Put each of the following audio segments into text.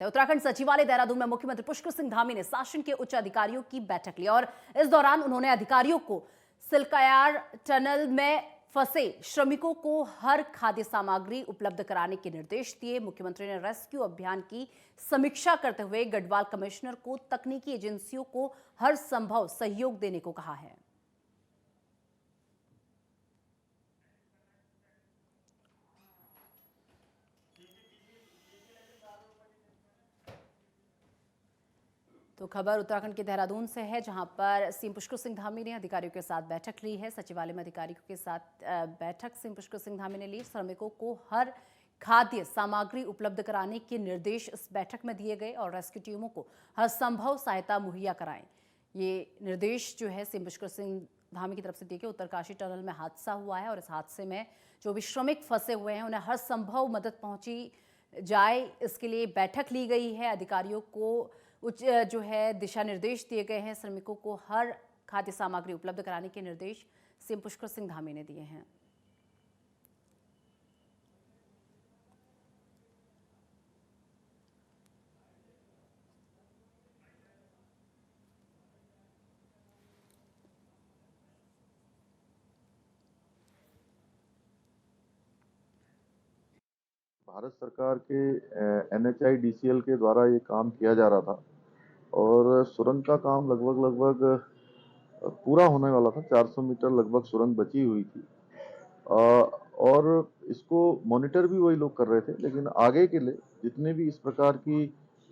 उत्तराखंड सचिवालय देहरादून में मुख्यमंत्री पुष्कर सिंह धामी ने शासन के उच्च अधिकारियों की बैठक ली और इस दौरान उन्होंने अधिकारियों को सिलकायार टनल में फंसे श्रमिकों को हर खाद्य सामग्री उपलब्ध कराने के निर्देश दिए। मुख्यमंत्री ने रेस्क्यू अभियान की समीक्षा करते हुए गढ़वाल कमिश्नर को तकनीकी एजेंसियों को हर संभव सहयोग देने को कहा है। तो खबर उत्तराखंड के देहरादून से है, जहां पर सीएम पुष्कर सिंह धामी ने अधिकारियों के साथ बैठक ली है। सचिवालय में अधिकारियों के साथ बैठक सीएम पुष्कर सिंह धामी ने ली। श्रमिकों को हर खाद्य सामग्री उपलब्ध कराने के निर्देश इस बैठक में दिए गए और रेस्क्यू टीमों को हर संभव सहायता मुहैया कराएं। ये निर्देश जो है सीएम पुष्कर सिंह धामी की तरफ से दिए गए। उत्तरकाशी टनल में हादसा हुआ है और इस हादसे में जो भी श्रमिक फंसे हुए हैं उन्हें हर संभव मदद पहुंची जाए, इसके लिए बैठक ली गई है। अधिकारियों को उच्च जो है दिशा निर्देश दिए गए हैं। श्रमिकों को हर खाद्य सामग्री उपलब्ध कराने के निर्देश सीएम पुष्कर सिंह धामी ने दिए हैं। भारत सरकार के NHIDCL के द्वारा ये काम किया जा रहा था और सुरंग का काम लगभग पूरा होने वाला था। 400 मीटर लगभग सुरंग बची हुई थी और इसको मॉनिटर भी वही लोग कर रहे थे। लेकिन आगे के लिए जितने भी इस प्रकार की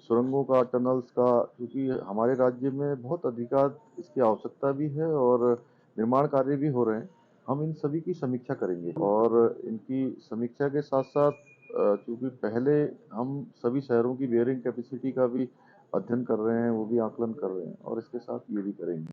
सुरंगों का, टनल्स का, क्योंकि हमारे राज्य में बहुत अधिकांश इसकी आवश्यकता भी है और निर्माण कार्य भी हो रहे हैं, हम इन सभी की समीक्षा करेंगे और इनकी समीक्षा के साथ साथ क्योंकि पहले हम सभी शहरों की बेयरिंग कैपेसिटी का भी अध्ययन कर रहे हैं, वो भी आकलन कर रहे हैं और इसके साथ ये भी करेंगे।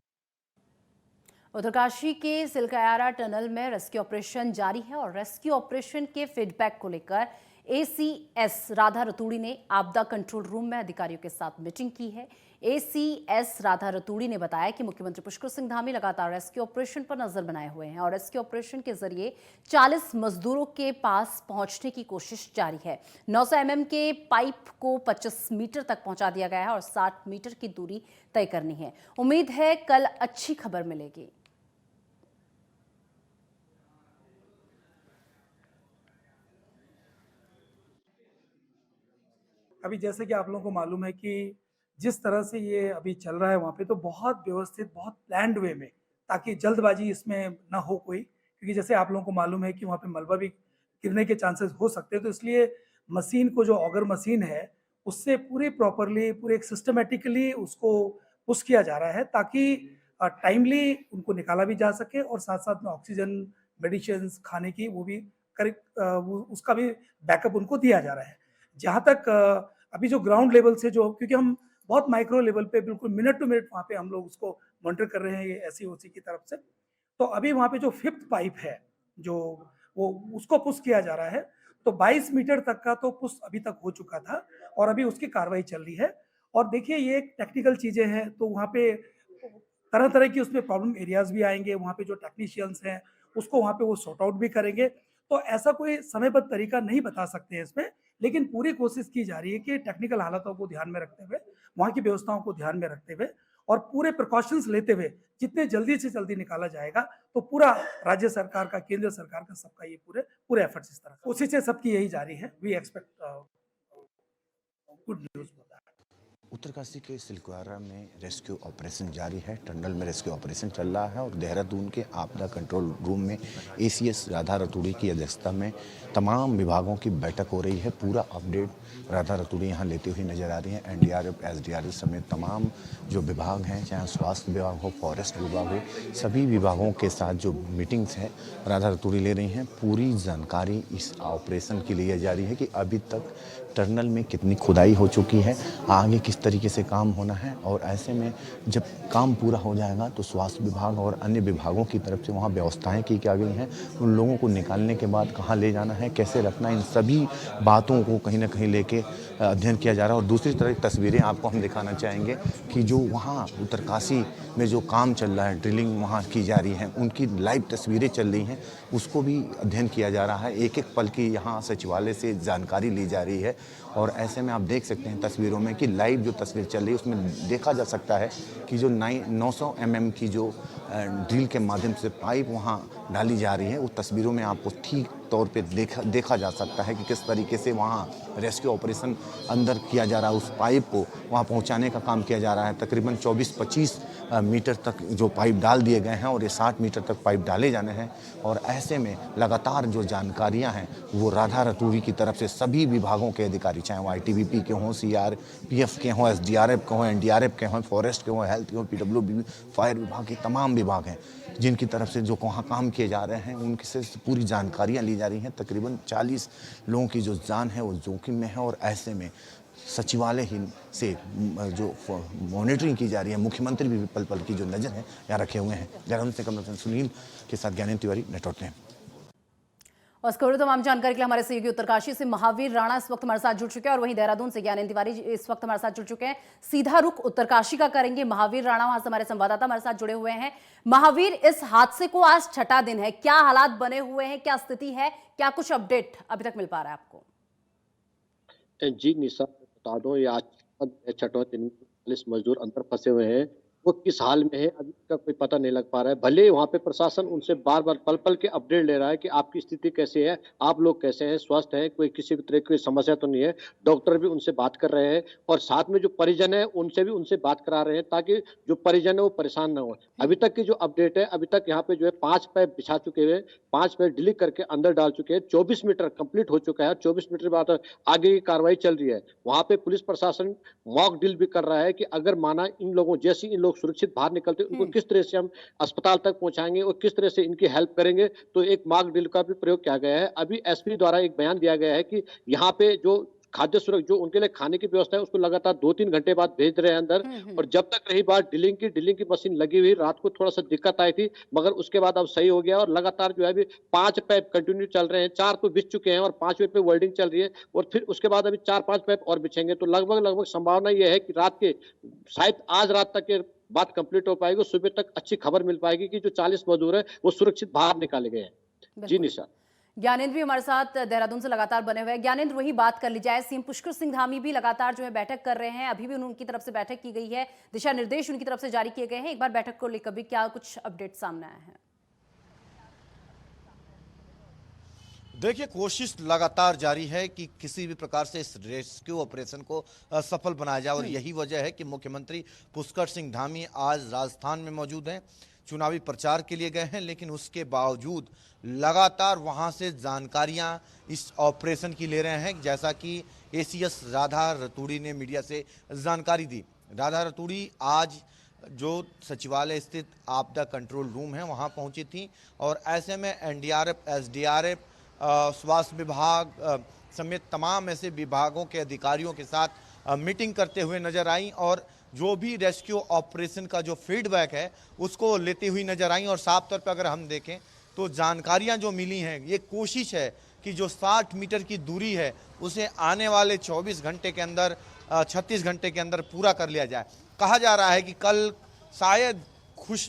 उत्तरकाशी के सिलकायारा टनल में रेस्क्यू ऑपरेशन जारी है और रेस्क्यू ऑपरेशन के फीडबैक को लेकर ACS राधा रतूड़ी ने आपदा कंट्रोल रूम में अधिकारियों के साथ मीटिंग की है। ACS राधा रतूड़ी ने बताया कि मुख्यमंत्री पुष्कर सिंह धामी लगातार रेस्क्यू ऑपरेशन पर नजर बनाए हुए हैं और रेस्क्यू ऑपरेशन के जरिए 40 मजदूरों के पास पहुंचने की कोशिश जारी है। 900 mm के पाइप को 25 मीटर तक पहुंचा दिया गया है और 60 मीटर की दूरी तय करनी है। उम्मीद है कल अच्छी खबर मिलेगी। अभी जैसे कि आप लोगों को मालूम है कि जिस तरह से ये अभी चल रहा है वहाँ पे, तो बहुत व्यवस्थित, बहुत प्लान्ड वे में, ताकि जल्दबाजी इसमें ना हो कोई, क्योंकि जैसे आप लोगों को मालूम है कि वहाँ पे मलबा भी गिरने के चांसेस हो सकते हैं। तो इसलिए मशीन को, जो ऑगर मशीन है, उससे पूरी प्रॉपरली, पूरे एक सिस्टमेटिकली उसको पुश किया जा रहा है ताकि टाइमली उनको निकाला भी जा सके और साथ साथ में ऑक्सीजन, मेडिसिन, खाने की वो भी करेक्ट, उसका भी बैकअप उनको दिया जा रहा है। जहाँ तक अभी जो ग्राउंड लेवल से, जो क्योंकि हम बहुत माइक्रो लेवल पे बिल्कुल मिनट टू मिनट वहाँ पे हम लोग उसको मॉनिटर कर रहे हैं ये SEOC की तरफ से, तो अभी वहाँ पे जो 5th पाइप है, जो वो उसको पुश किया जा रहा है, तो 22 मीटर तक का तो पुश अभी तक हो चुका था और अभी उसकी कार्रवाई चल रही है। और देखिए ये टेक्निकल चीज़ें हैं, तो वहाँ पे तरह तरह की उसमें प्रॉब्लम एरियाज भी आएंगे। वहाँ पे जो टेक्नीशियंस हैं उसको वहाँ पे वो सॉर्ट आउट भी करेंगे। तो ऐसा कोई समयबद्ध तरीका नहीं बता सकते हैं इसमें, लेकिन पूरी कोशिश की जा रही है कि टेक्निकल हालातों को ध्यान में रखते हुए, वहाँ की व्यवस्थाओं को ध्यान में रखते हुए और पूरे प्रिकॉशंस लेते हुए जितने जल्दी से जल्दी निकाला जाएगा, तो पूरा राज्य सरकार का, केंद्र सरकार का, सबका ये पूरे एफर्ट्स इस तरह कोशिशें सबकी यही जारी है। वी एक्सपेक्ट गुड न्यूज होता है। उत्तरकाशी के सिलकायारा में रेस्क्यू ऑपरेशन जारी है। टनल में रेस्क्यू ऑपरेशन चल रहा है और देहरादून के आपदा कंट्रोल रूम में ACS राधा रतूड़ी की अध्यक्षता में तमाम विभागों की बैठक हो रही है। पूरा अपडेट राधा रतूड़ी यहाँ लेते हुए नजर आ रही हैं। NDRF, SDRF समेत तमाम जो विभाग हैं, चाहे स्वास्थ्य विभाग हो, फॉरेस्ट विभाग हो, सभी विभागों के साथ जो मीटिंग्स हैं राधा रतूड़ी ले रही हैं। पूरी जानकारी इस ऑपरेशन की ली जा रही है कि अभी तक टनल में कितनी खुदाई हो चुकी है, आगे किस तरीके से काम होना है और ऐसे में जब काम पूरा हो जाएगा तो स्वास्थ्य विभाग और अन्य विभागों की तरफ से वहाँ व्यवस्थाएं की क्या गई हैं, उन लोगों को निकालने के बाद कहाँ ले जाना है, कैसे रखना है, इन सभी बातों को कहीं ना कहीं लेके अध्ययन किया जा रहा है। और दूसरी तरफ तस्वीरें आपको हम दिखाना चाहेंगे कि जो वहाँ उत्तरकाशी में जो काम चल रहा है, ड्रिलिंग वहाँ की जा रही है, उनकी लाइव तस्वीरें चल रही हैं, उसको भी अध्ययन किया जा रहा है। एक एक पल की यहाँ सचिवालय से जानकारी ली जा रही है और ऐसे में आप देख सकते हैं तस्वीरों में कि लाइव जो तस्वीर चल रही है उसमें देखा जा सकता है कि जो 900 mm की जो ड्रिल के माध्यम से पाइप वहाँ डाली जा रही है, उस तस्वीरों में आपको ठीक तौर पे देखा जा सकता है कि किस तरीके से वहाँ रेस्क्यू ऑपरेशन अंदर किया जा रहा है। उस पाइप को वहाँ पहुँचाने का काम किया जा रहा है। तकरीबन 24-25 मीटर तक जो पाइप डाल दिए गए हैं और ये 60 मीटर तक पाइप डाले जाने हैं। और ऐसे में लगातार जो जानकारियां हैं वो राधा रतूड़ी की तरफ से सभी विभागों के अधिकारी, चाहे वो ITBP के हों, CRPF के हों, SDRF के हों, NDRF के हों, फॉरेस्ट के हों, हेल्थ के हों, PWB, फायर विभाग के तमाम विभाग हैं जिनकी तरफ से जो वहाँ काम किए जा रहे हैं उनकी से पूरी जानकारियाँ ली जा रही हैं। तकरीबन 40 लोगों की जो जान है वो जोखिम में है और ऐसे में सचिवालय ही से जो मॉनिटरिंग की जा रही है, मुख्यमंत्री भी पल पल की जो नज़र है यहाँ रखे हुए हैं। देहरादून से कमल सुनील के साथ ज्ञानेंद्र तिवारी, नेटवर्क टाइम। और इस खबर तमाम जानकारी के लिए हमारे सहयोगी उत्तरकाशी से महावीर राणा इस वक्त हमारे साथ जुड़ चुके हैं और वहीं देहरादून से ज्ञानेंद्र तिवारी इस वक्त हमारे साथ जुड़ चुके हैं। सीधा रुख उत्तरकाशी का करेंगे। महावीर राणा वहां से हमारे संवाददाता हमारे साथ जुड़े हुए हैं। महावीर, इस हादसे को आज छठा दिन है, क्या हालात बने हुए हैं, क्या स्थिति है, क्या कुछ अपडेट अभी तक मिल पा रहा है आपको? जी निशा, बता दो ये आज छठवां दिन 40 मजदूर अंदर फंसे हुए हैं। वो किस हाल में है अभी तक कोई पता नहीं लग पा रहा है। भले वहाँ पे प्रशासन उनसे बार बार पल पल के अपडेट ले रहा है कि आपकी स्थिति कैसी है, आप लोग कैसे हैं, स्वस्थ हैं, कोई किसी तरह की समस्या तो नहीं है। डॉक्टर भी उनसे बात कर रहे हैं और साथ में जो परिजन है उनसे भी उनसे बात करा रहे हैं ताकि जो परिजन है वो परेशान ना हो। अभी तक की जो अपडेट है, अभी तक यहाँ पे जो है 5 पाइप बिछा चुके हुए, 5 पाइप डिलीट करके अंदर डाल चुके हैं। 24 मीटर कंप्लीट हो चुका है। 24 मीटर बाद आगे की कार्रवाई चल रही है। वहाँ पे पुलिस प्रशासन मॉक ड्रिल भी कर रहा है कि अगर माना इन लोगों जैसे इन लोग सुरक्षित बाहर निकलते उनको किस तरह से हम अस्पताल तक पहुंचाएंगे और किस तरह से इनकी हेल्प करेंगे। तो एक मॉक ड्रिल का भी प्रयोग किया गया है। अभी SP द्वारा एक बयान दिया गया है कि यहाँ पे जो खाद्य सुरक्षा जो उनके लिए खाने की व्यवस्था है उसको लगातार 2-3 घंटे बाद भेज रहे हैं अंदर। और जब तक रही बात ड्रिलिंग की मशीन लगी हुई, रात को थोड़ा सा दिक्कत आई थी मगर उसके बाद अब सही हो गया और लगातार जो है अभी 5 पाइप कंटिन्यू चल रहे हैं। 4 तो बिछ चुके हैं और 5वें पे वेल्डिंग चल रही है और फिर उसके बाद अभी 4-5 पाइप और बिछेंगे। तो लगभग संभावना यह है कि रात के शायद आज रात तक के बात कंप्लीट हो पाएगी। सुबह तक अच्छी खबर मिल पाएगी कि जो 40 मजदूर है वो सुरक्षित बाहर निकाले गए हैं। जी निशा। ज्ञानेंद्र भी हमारे साथ देहरादून से लगातार बने हुए हैं। ज्ञानेंद्र, वही बात कर ली जाए, सीएम पुष्कर सिंह धामी भी लगातार जो है बैठक कर रहे हैं। अभी भी उनकी तरफ से बैठक की गई है, दिशा निर्देश उनकी तरफ से जारी किए गए हैं। एक बार बैठक को लेकर भी क्या कुछ अपडेट सामने आया है? देखिए, कोशिश लगातार जारी है कि किसी भी प्रकार से इस रेस्क्यू ऑपरेशन को सफल बनाया जाए और यही वजह है कि मुख्यमंत्री पुष्कर सिंह धामी आज राजस्थान में मौजूद हैं, चुनावी प्रचार के लिए गए हैं, लेकिन उसके बावजूद लगातार वहां से जानकारियां इस ऑपरेशन की ले रहे हैं। जैसा कि ACS राधा रतूड़ी ने मीडिया से जानकारी दी। राधा रतूड़ी आज जो सचिवालय स्थित आपदा कंट्रोल रूम है वहां पहुंची थी और ऐसे में NDRF, SDRF, स्वास्थ्य विभाग समेत तमाम ऐसे विभागों के अधिकारियों के साथ मीटिंग करते हुए नजर आई और जो भी रेस्क्यू ऑपरेशन का जो फीडबैक है उसको लेती हुई नजर आई। और साफ तौर पर अगर हम देखें तो जानकारियां जो मिली हैं, ये कोशिश है कि जो 60 मीटर की दूरी है उसे आने वाले 24 घंटे के अंदर 36 घंटे के अंदर पूरा कर लिया जाए। कहा जा रहा है कि कल शायद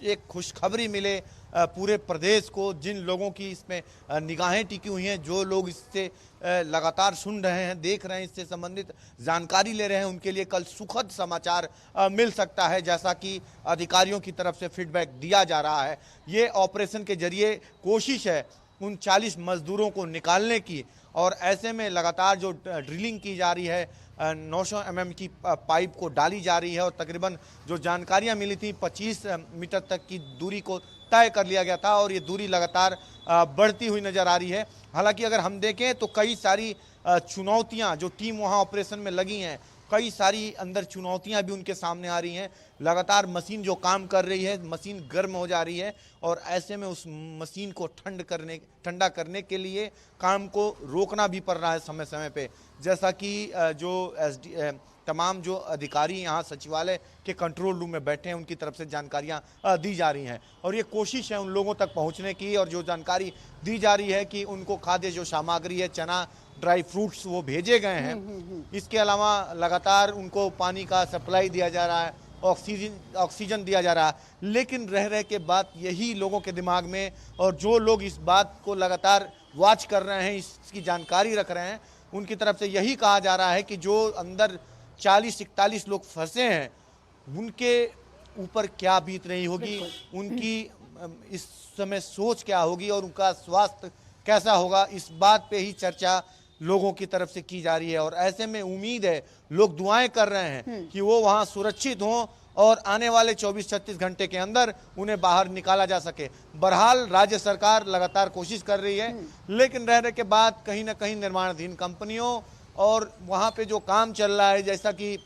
एक खुशखबरी मिले पूरे प्रदेश को। जिन लोगों की इसमें निगाहें टिकी हुई हैं, जो लोग इससे लगातार सुन रहे हैं, देख रहे हैं, इससे संबंधित जानकारी ले रहे हैं, उनके लिए कल सुखद समाचार मिल सकता है, जैसा कि अधिकारियों की तरफ से फीडबैक दिया जा रहा है। ये ऑपरेशन के जरिए कोशिश है उन 40 मजदूरों को निकालने की और ऐसे में लगातार जो ड्रिलिंग की जा रही है, 900 mm की पाइप को डाली जा रही है और तकरीबन जो जानकारियां मिली थी 25 मीटर तक की दूरी को तय कर लिया गया था और ये दूरी लगातार बढ़ती हुई नजर आ रही है। हालांकि अगर हम देखें तो कई सारी चुनौतियां जो टीम वहां ऑपरेशन में लगी हैं, कई सारी अंदर चुनौतियां भी उनके सामने आ रही हैं। लगातार मशीन जो काम कर रही है, मशीन गर्म हो जा रही है और ऐसे में उस मशीन को ठंडा करने के लिए काम को रोकना भी पड़ रहा है समय समय पे। जैसा कि जो तमाम जो अधिकारी यहाँ सचिवालय के कंट्रोल रूम में बैठे हैं उनकी तरफ से जानकारियाँ दी जा रही हैं और ये कोशिश है उन लोगों तक पहुँचने की। और जो जानकारी दी जा रही है कि उनको खाद्य जो सामग्री है, चना, ड्राई फ्रूट्स, वो भेजे गए हैं। इसके अलावा लगातार उनको पानी का सप्लाई दिया जा रहा है, ऑक्सीजन दिया जा रहा है। लेकिन रह के बात यही लोगों के दिमाग में और जो लोग इस बात को लगातार वॉच कर रहे हैं, इसकी जानकारी रख रहे हैं, उनकी तरफ से यही कहा जा रहा है कि जो अंदर 40-41 लोग फंसे हैं उनके ऊपर क्या बीत रही होगी, उनकी इस समय सोच क्या होगी और उनका स्वास्थ्य कैसा होगा, इस बात पे ही चर्चा लोगों की तरफ से की जा रही है। और ऐसे में उम्मीद है, लोग दुआएं कर रहे हैं कि वो वहां सुरक्षित हों और आने वाले 24-36 घंटे के अंदर उन्हें बाहर निकाला जा सके। बहरहाल राज्य सरकार लगातार कोशिश कर रही है, लेकिन रहने के बाद कहीं ना कहीं निर्माणाधीन कंपनियों और वहां पे जो काम चल रहा है, जैसा कि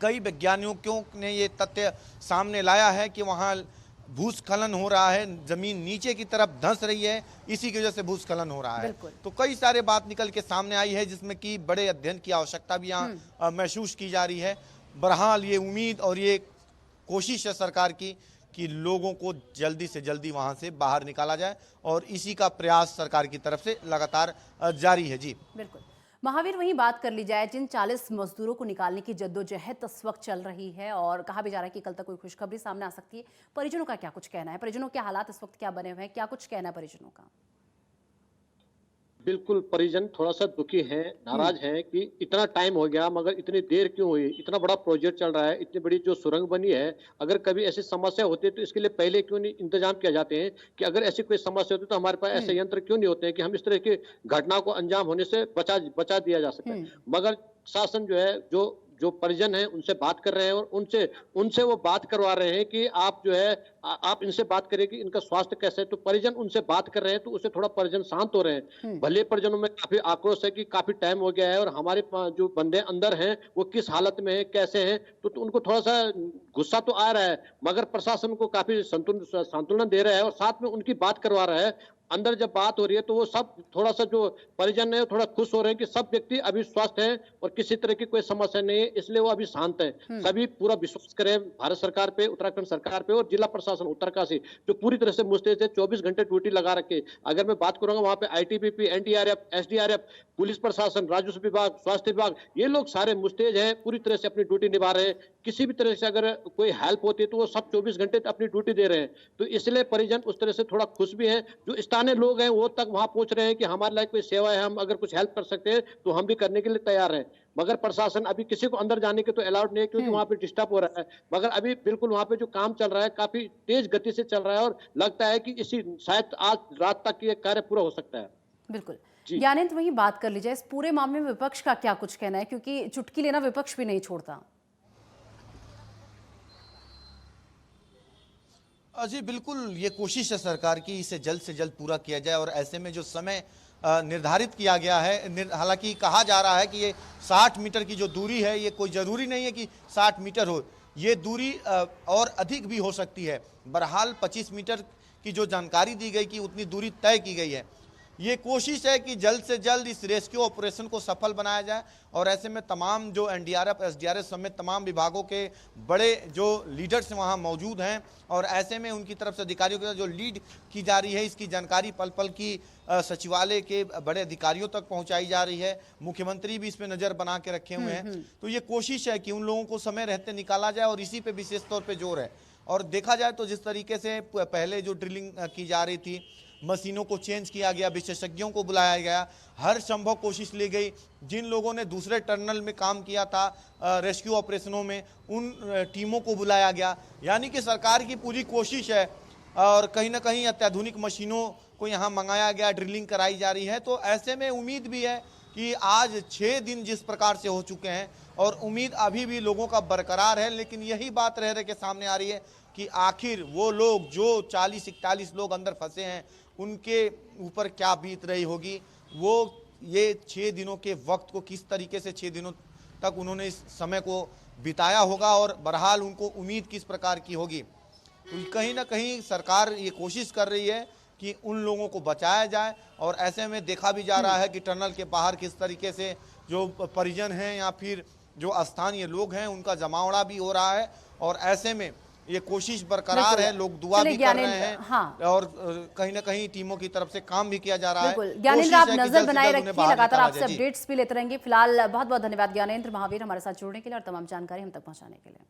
कई वैज्ञानिकों ने ये तथ्य सामने लाया है कि वहां भूस्खलन हो रहा है, जमीन नीचे की तरफ धंस रही है, इसी की वजह से भूस्खलन हो रहा है। तो कई सारे बात निकल के सामने आई है जिसमें कि बड़े अध्ययन की आवश्यकता भी यहाँ महसूस की जा रही है। बहरहाल ये उम्मीद और ये कोशिश है सरकार की कि लोगों को जल्दी से जल्दी वहां से बाहर निकाला जाए और इसी का प्रयास सरकार की तरफ से लगातार जारी है। जी बिल्कुल। महावीर, वहीं बात कर ली जाए जिन 40 मजदूरों को निकालने की जद्दोजहद इस वक्त चल रही है और कहा भी जा रहा है कि कल तक कोई खुशखबरी सामने आ सकती है, परिजनों का क्या कुछ कहना है? परिजनों के हालात इस वक्त क्या बने हुए हैं, क्या कुछ कहना है परिजनों का? बिल्कुल, परिजन थोड़ा सा दुखी है, नाराज है कि इतना टाइम हो गया मगर इतनी देर क्यों हुई। इतना बड़ा प्रोजेक्ट चल रहा है, इतनी बड़ी जो सुरंग बनी है, अगर कभी ऐसी समस्या होती है तो इसके लिए पहले क्यों नहीं इंतजाम किया जाते हैं कि अगर ऐसी कोई समस्या होती है तो हमारे पास ऐसे यंत्र क्यों नहीं होते हैं कि हम इस तरह की घटना को अंजाम होने से बचा दिया जा सके। मगर शासन जो है, जो परिजन हैं उनसे बात कर रहे हैं और उनसे वो बात करवा रहे हैं कि आप जो है आप इनसे बात करें कि इनका स्वास्थ्य कैसे है। तो परिजन उनसे बात कर रहे हैं तो उससे थोड़ा परिजन शांत हो रहे हैं। भले परिजनों में काफी आक्रोश है कि काफी टाइम हो गया है और हमारे जो बंदे अंदर हैं वो किस हालत में है, कैसे हैं, तो उनको थोड़ा सा गुस्सा तो आ रहा है, मगर प्रशासन को काफी संतुलन दे रहा है और साथ में उनकी बात करवा रहा है। अंदर जब बात हो रही है तो वो सब थोड़ा सा जो परिजन है थोड़ा खुश हो रहे हैं कि सब व्यक्ति अभी स्वस्थ हैं और किसी तरह की कोई समस्या नहीं है, इसलिए वो अभी शांत है। सभी पूरा विश्वास करें भारत सरकार पे, उत्तराखंड सरकार पे और जिला प्रशासन उत्तरकाशी जो पूरी तरह से मुस्तैद है, 24 घंटे ड्यूटी लगा रखे। अगर मैं बात करूंगा वहां पे आईटीबीपी, एनडीआरएफ, एसडीआरएफ, पुलिस प्रशासन, राजस्व विभाग, स्वास्थ्य विभाग, ये लोग सारे मुस्तैद हैं, पूरी तरह से अपनी ड्यूटी निभा रहे हैं। किसी भी तरह से अगर कोई हेल्प होती है तो वो सब 24 घंटे अपनी ड्यूटी दे रहे हैं। तो इसलिए परिजन उस तरह से थोड़ा खुश भी है। जो स्थानीय लोग हैं वो तक वहां पहुंच रहे हैं कि हमारे लायक कोई सेवा है, हम अगर कुछ हेल्प कर सकते हैं तो हम भी करने के लिए तैयार हैं। मगर प्रशासन अभी किसी को अंदर जाने के तो अलाउड नहीं है क्योंकि वहां पे डिस्टर्ब हो रहा है। मगर अभी बिल्कुल वहां पे जो काम चल रहा है काफी तेज गति से चल रहा है और लगता है कि इसी शायद आज रात तक ये कार्य पूरा हो सकता है। बिल्कुल। ज्ञानेंद्र, वहीं बात कर ली जाए इस पूरे मामले में विपक्ष का क्या कुछ कहना है, क्योंकि चुटकी लेना विपक्ष भी नहीं छोड़ता। जी बिल्कुल, ये कोशिश है सरकार की इसे जल्द से जल्द पूरा किया जाए और ऐसे में जो समय निर्धारित किया गया है, हालांकि कहा जा रहा है कि ये 60 मीटर की जो दूरी है ये कोई ज़रूरी नहीं है कि 60 मीटर हो, ये दूरी और अधिक भी हो सकती है। बहरहाल 25 मीटर की जो जानकारी दी गई कि उतनी दूरी तय की गई है। ये कोशिश है कि जल्द से जल्द इस रेस्क्यू ऑपरेशन को सफल बनाया जाए और ऐसे में तमाम जो एनडीआरएफ, एसडीआरएफ समेत तमाम विभागों के बड़े जो लीडर्स वहाँ मौजूद हैं और ऐसे में उनकी तरफ से अधिकारियों की जो लीड की जा रही है इसकी जानकारी पल पल की सचिवालय के बड़े अधिकारियों तक पहुंचाई जा रही है। मुख्यमंत्री भी इस पर नज़र बना के रखे हुए हैं। तो ये कोशिश है कि उन लोगों को समय रहते निकाला जाए और इसी पे विशेष तौर पे जोर है। और देखा जाए तो जिस तरीके से पहले जो ड्रिलिंग की जा रही थी, मशीनों को चेंज किया गया, विशेषज्ञों को बुलाया गया, हर संभव कोशिश ली गई। जिन लोगों ने दूसरे टर्मिनल में काम किया था रेस्क्यू ऑपरेशनों में, उन टीमों को बुलाया गया। यानी कि सरकार की पूरी कोशिश है और कहीं ना कहीं अत्याधुनिक मशीनों को यहाँ मंगाया गया, ड्रिलिंग कराई जा रही है। तो ऐसे में उम्मीद भी है कि आज 6 दिन जिस प्रकार से हो चुके हैं और उम्मीद अभी भी लोगों का बरकरार है, लेकिन यही बात रह के सामने आ रही है कि आखिर वो लोग जो 40-41 लोग अंदर फंसे हैं उनके ऊपर क्या बीत रही होगी, वो ये 6 दिनों के वक्त को किस तरीके से 6 दिनों तक उन्होंने इस समय को बिताया होगा और बहरहाल उनको उम्मीद किस प्रकार की होगी। तो कहीं ना कहीं सरकार ये कोशिश कर रही है कि उन लोगों को बचाया जाए और ऐसे में देखा भी जा रहा है कि टनल के बाहर किस तरीके से जो परिजन हैं या फिर जो स्थानीय लोग हैं उनका जमावड़ा भी हो रहा है और ऐसे में ये कोशिश बरकरार है, लोग दुआ भी कर रहे हैं। हाँ। और कहीं ना कहीं टीमों की तरफ से काम भी किया जा रहा है। ज्ञानेंद्र, आप नजर बनाए रखिए, लगातार आपसे अपडेट्स भी लेते रहेंगे। फिलहाल बहुत बहुत धन्यवाद ज्ञानेंद्र महावीर हमारे साथ जुड़ने के लिए और तमाम जानकारी हम तक पहुंचाने के लिए।